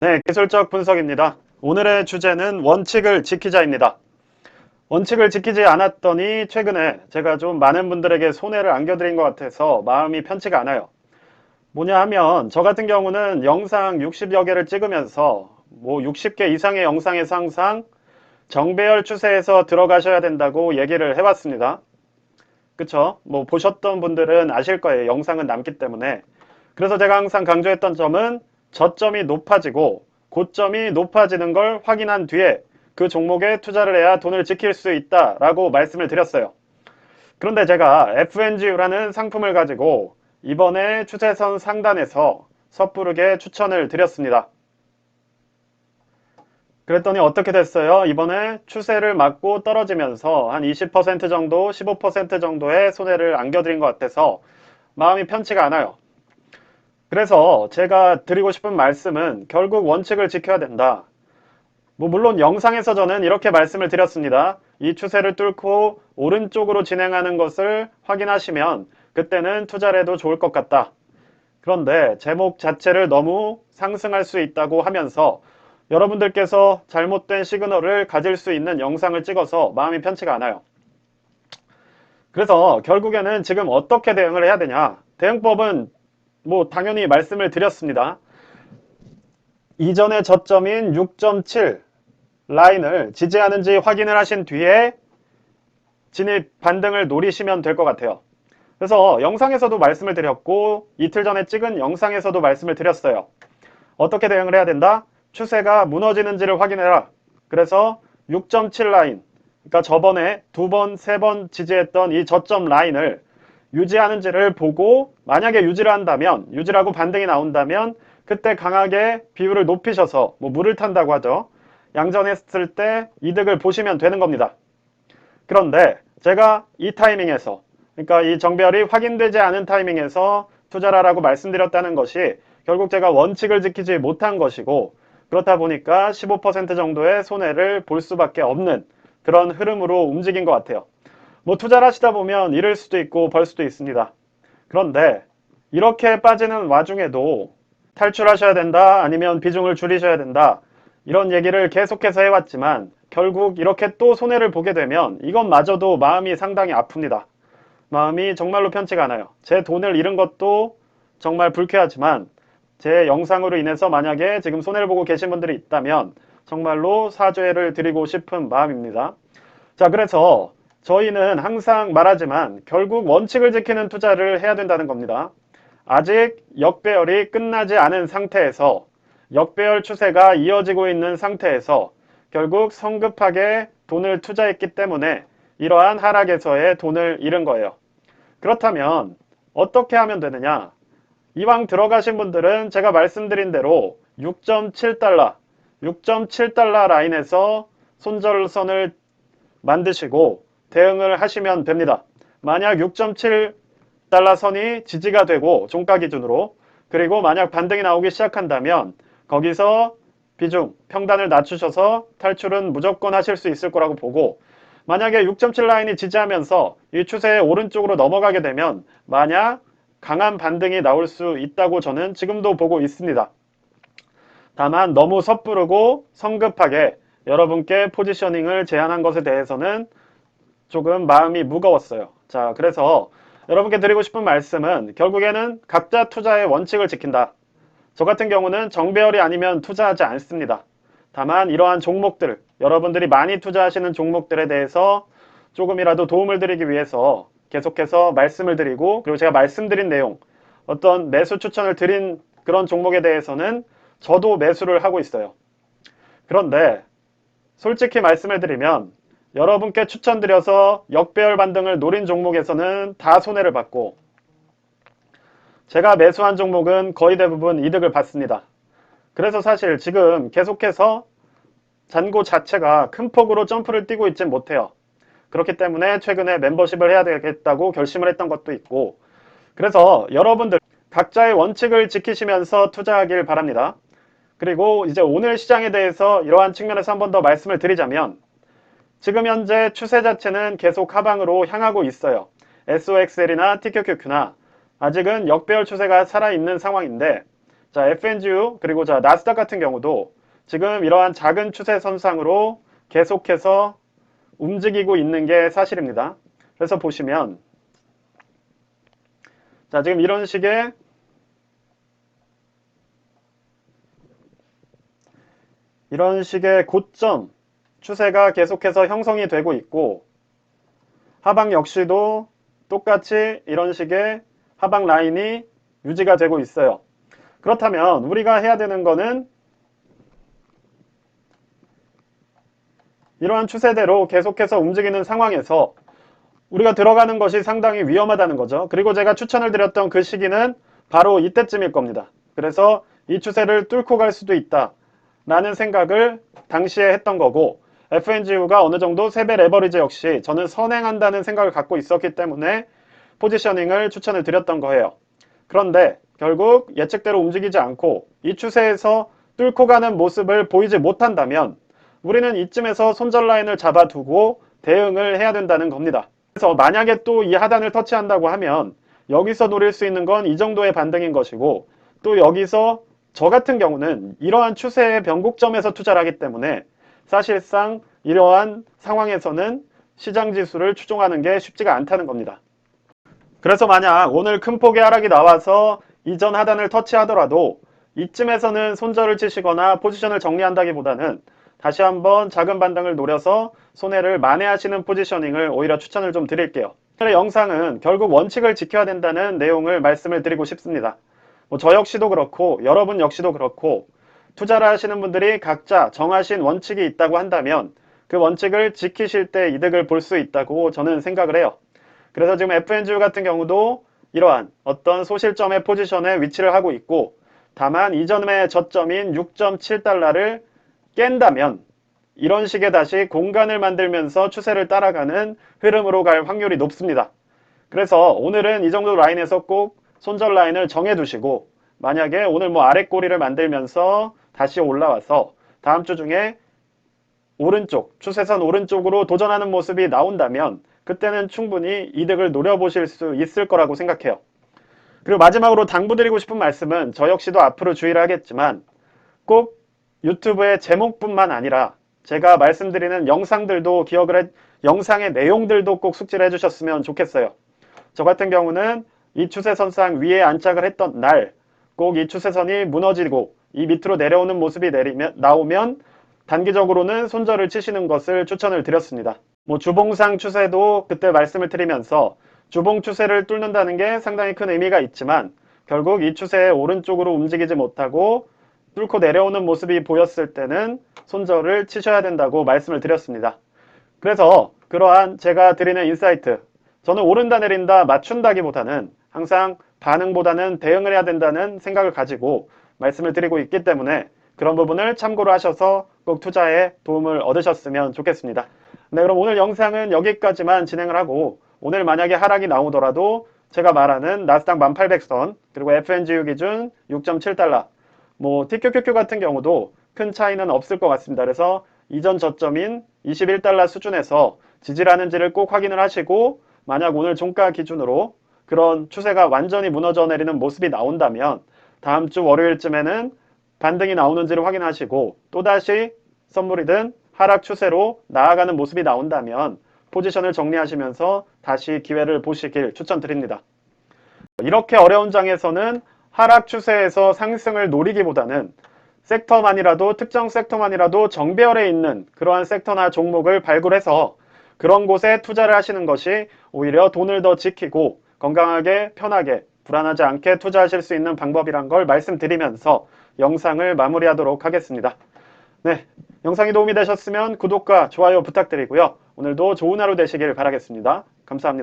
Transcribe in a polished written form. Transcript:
네, 기술적 분석입니다. 오늘의 주제는 원칙을 지키자입니다. 원칙을 지키지 않았더니 최근에 제가 좀 많은 분들에게 손해를 안겨드린 것 같아서 마음이 편치가 않아요. 뭐냐 하면 저 같은 경우는 영상 60여 개를 찍으면서 60개 이상의 영상에서 항상 정배열 추세에서 들어가셔야 된다고 얘기를 해왔습니다. 그쵸? 보셨던 분들은 아실 거예요. 영상은 남기 때문에. 그래서 제가 항상 강조했던 점은 저점이 높아지고 고점이 높아지는 걸 확인한 뒤에 그 종목에 투자를 해야 돈을 지킬 수 있다라고 말씀을 드렸어요. 그런데 제가 FNGU라는 상품을 가지고 이번에 추세선 상단에서 섣부르게 추천을 드렸습니다. 그랬더니 어떻게 됐어요? 이번에 추세를 맞고 떨어지면서 한 20% 정도, 15% 정도의 손해를 안겨드린 것 같아서 마음이 편치가 않아요. 그래서 제가 드리고 싶은 말씀은 결국 원칙을 지켜야 된다. 물론 영상에서 저는 이렇게 말씀을 드렸습니다. 이 추세를 뚫고 오른쪽으로 진행하는 것을 확인하시면 그때는 투자를 해도 좋을 것 같다. 그런데 제목 자체를 너무 상승할 수 있다고 하면서 여러분들께서 잘못된 시그널을 가질 수 있는 영상을 찍어서 마음이 편치가 않아요. 그래서 결국에는 지금 어떻게 대응을 해야 되냐. 대응법은 당연히 말씀을 드렸습니다. 이전의 저점인 6.7 라인을 지지하는지 확인을 하신 뒤에 진입 반등을 노리시면 될 것 같아요. 그래서 영상에서도 말씀을 드렸고 이틀 전에 찍은 영상에서도 말씀을 드렸어요. 어떻게 대응을 해야 된다? 추세가 무너지는지를 확인해라. 그래서 6.7 라인, 그러니까 저번에 두 번, 세 번 지지했던 이 저점 라인을 유지하는지를 보고 만약에 유지를 한다면, 유지하고 반등이 나온다면 그때 강하게 비율을 높이셔서 물을 탄다고 하죠. 양전했을 때 이득을 보시면 되는 겁니다. 그런데 제가 이 타이밍에서, 그러니까 이 정배열이 확인되지 않은 타이밍에서 투자를 하라고 말씀드렸다는 것이 결국 제가 원칙을 지키지 못한 것이고, 그렇다 보니까 15% 정도의 손해를 볼 수밖에 없는 그런 흐름으로 움직인 것 같아요. 투자를 하시다 보면 잃을 수도 있고 벌 수도 있습니다. 그런데 이렇게 빠지는 와중에도 탈출하셔야 된다, 아니면 비중을 줄이셔야 된다, 이런 얘기를 계속해서 해왔지만 결국 이렇게 또 손해를 보게 되면 이것마저도 마음이 상당히 아픕니다. 마음이 정말로 편치가 않아요. 제 돈을 잃은 것도 정말 불쾌하지만 제 영상으로 인해서 만약에 지금 손해를 보고 계신 분들이 있다면 정말로 사죄를 드리고 싶은 마음입니다. 자, 그래서 저희는 항상 말하지만 결국 원칙을 지키는 투자를 해야 된다는 겁니다. 아직 역배열이 끝나지 않은 상태에서 역배열 추세가 이어지고 있는 상태에서 결국 성급하게 돈을 투자했기 때문에 이러한 하락에서의 돈을 잃은 거예요. 그렇다면 어떻게 하면 되느냐? 이왕 들어가신 분들은 제가 말씀드린 대로 6.7달러, 6.7달러 라인에서 손절선을 만드시고 대응을 하시면 됩니다. 만약 6.7달러 선이 지지가 되고 종가 기준으로, 그리고 만약 반등이 나오기 시작한다면 거기서 비중, 평단을 낮추셔서 탈출은 무조건 하실 수 있을 거라고 보고, 만약에 6.7 라인이 지지하면서 이 추세의 오른쪽으로 넘어가게 되면 만약 강한 반등이 나올 수 있다고 저는 지금도 보고 있습니다. 다만 너무 섣부르고 성급하게 여러분께 포지셔닝을 제안한 것에 대해서는 조금 마음이 무거웠어요. 자, 그래서 여러분께 드리고 싶은 말씀은 결국에는 각자 투자의 원칙을 지킨다. 저 같은 경우는 정배열이 아니면 투자하지 않습니다. 다만 이러한 종목들, 여러분들이 많이 투자하시는 종목들에 대해서 조금이라도 도움을 드리기 위해서 계속해서 말씀을 드리고, 그리고 제가 말씀드린 내용, 어떤 매수 추천을 드린 그런 종목에 대해서는 저도 매수를 하고 있어요. 그런데 솔직히 말씀을 드리면 여러분께 추천드려서 역배열 반등을 노린 종목에서는 다 손해를 봤고, 제가 매수한 종목은 거의 대부분 이득을 봤습니다. 그래서 사실 지금 계속해서 잔고 자체가 큰 폭으로 점프를 뛰고 있진 못해요. 그렇기 때문에 최근에 멤버십을 해야 되겠다고 결심을 했던 것도 있고, 그래서 여러분들 각자의 원칙을 지키시면서 투자하길 바랍니다. 그리고 이제 오늘 시장에 대해서 이러한 측면에서 한 번 더 말씀을 드리자면, 지금 현재 추세 자체는 계속 하방으로 향하고 있어요. SOXL이나 TQQQ나 아직은 역배열 추세가 살아있는 상황인데, 자, FNGU 그리고 자, 나스닥 같은 경우도 지금 이러한 작은 추세선상으로 계속해서 움직이고 있는 게 사실입니다. 그래서 보시면 자, 지금 이런 식의 고점 추세가 계속해서 형성이 되고 있고 하방 역시도 똑같이 이런 식의 하방 라인이 유지가 되고 있어요. 그렇다면 우리가 해야 되는 거는 이러한 추세대로 계속해서 움직이는 상황에서 우리가 들어가는 것이 상당히 위험하다는 거죠. 그리고 제가 추천을 드렸던 그 시기는 바로 이때쯤일 겁니다. 그래서 이 추세를 뚫고 갈 수도 있다 라는 생각을 당시에 했던 거고 FNGU가 어느 정도 3배 레버리지 역시 저는 선행한다는 생각을 갖고 있었기 때문에 포지셔닝을 추천을 드렸던 거예요. 그런데 결국 예측대로 움직이지 않고 이 추세에서 뚫고 가는 모습을 보이지 못한다면 우리는 이쯤에서 손절 라인을 잡아두고 대응을 해야 된다는 겁니다. 그래서 만약에 또 이 하단을 터치한다고 하면 여기서 노릴 수 있는 건 이 정도의 반등인 것이고 또 여기서 저 같은 경우는 이러한 추세의 변곡점에서 투자를 하기 때문에 사실상 이러한 상황에서는 시장 지수를 추종하는 게 쉽지가 않다는 겁니다. 그래서 만약 오늘 큰 폭의 하락이 나와서 이전 하단을 터치하더라도 이쯤에서는 손절을 치시거나 포지션을 정리한다기보다는 다시 한번 작은 반등을 노려서 손해를 만회하시는 포지셔닝을 오히려 추천을 좀 드릴게요. 오늘의 영상은 결국 원칙을 지켜야 된다는 내용을 말씀을 드리고 싶습니다. 저 역시도 그렇고 여러분 역시도 그렇고 투자를 하시는 분들이 각자 정하신 원칙이 있다고 한다면 그 원칙을 지키실 때 이득을 볼 수 있다고 저는 생각을 해요. 그래서 지금 FNGU 같은 경우도 이러한 어떤 소실점의 포지션에 위치를 하고 있고 다만 이전의 저점인 6.7달러를 깬다면 이런 식의 다시 공간을 만들면서 추세를 따라가는 흐름으로 갈 확률이 높습니다. 그래서 오늘은 이 정도 라인에서 꼭 손절 라인을 정해두시고 만약에 오늘 뭐 아랫꼬리를 만들면서 다시 올라와서 다음 주 중에 오른쪽, 추세선 오른쪽으로 도전하는 모습이 나온다면 그때는 충분히 이득을 노려보실 수 있을 거라고 생각해요. 그리고 마지막으로 당부드리고 싶은 말씀은 저 역시도 앞으로 주의를 하겠지만 꼭 유튜브의 제목뿐만 아니라 제가 말씀드리는 영상들도 영상의 내용들도 꼭 숙지를 해주셨으면 좋겠어요. 저 같은 경우는 이 추세선상 위에 안착을 했던 날 꼭 이 추세선이 무너지고 이 밑으로 내려오는 모습이 나오면 단기적으로는 손절을 치시는 것을 추천을 드렸습니다. 주봉상 추세도 그때 말씀을 드리면서 주봉 추세를 뚫는다는 게 상당히 큰 의미가 있지만 결국 이 추세의 오른쪽으로 움직이지 못하고 뚫고 내려오는 모습이 보였을 때는 손절을 치셔야 된다고 말씀을 드렸습니다. 그래서 그러한 제가 드리는 인사이트, 저는 오른다 내린다 맞춘다기보다는 항상 반응보다는 대응을 해야 된다는 생각을 가지고 말씀을 드리고 있기 때문에 그런 부분을 참고로 하셔서 꼭 투자에 도움을 얻으셨으면 좋겠습니다. 네, 그럼 오늘 영상은 여기까지만 진행을 하고 오늘 만약에 하락이 나오더라도 제가 말하는 나스닥 1800선 그리고 FNGU 기준 6.7달러 TQQQ 같은 경우도 큰 차이는 없을 것 같습니다. 그래서 이전 저점인 21달러 수준에서 지지라는지를 꼭 확인을 하시고 만약 오늘 종가 기준으로 그런 추세가 완전히 무너져 내리는 모습이 나온다면 다음 주 월요일쯤에는 반등이 나오는지를 확인하시고 또다시 선물이든 하락 추세로 나아가는 모습이 나온다면 포지션을 정리하시면서 다시 기회를 보시길 추천드립니다. 이렇게 어려운 장에서는 하락 추세에서 상승을 노리기보다는 섹터만이라도 특정 섹터만이라도 정배열에 있는 그러한 섹터나 종목을 발굴해서 그런 곳에 투자를 하시는 것이 오히려 돈을 더 지키고 건강하게 편하게 불안하지 않게 투자하실 수 있는 방법이란 걸 말씀드리면서 영상을 마무리하도록 하겠습니다. 네, 영상이 도움이 되셨으면 구독과 좋아요 부탁드리고요. 오늘도 좋은 하루 되시길 바라겠습니다. 감사합니다.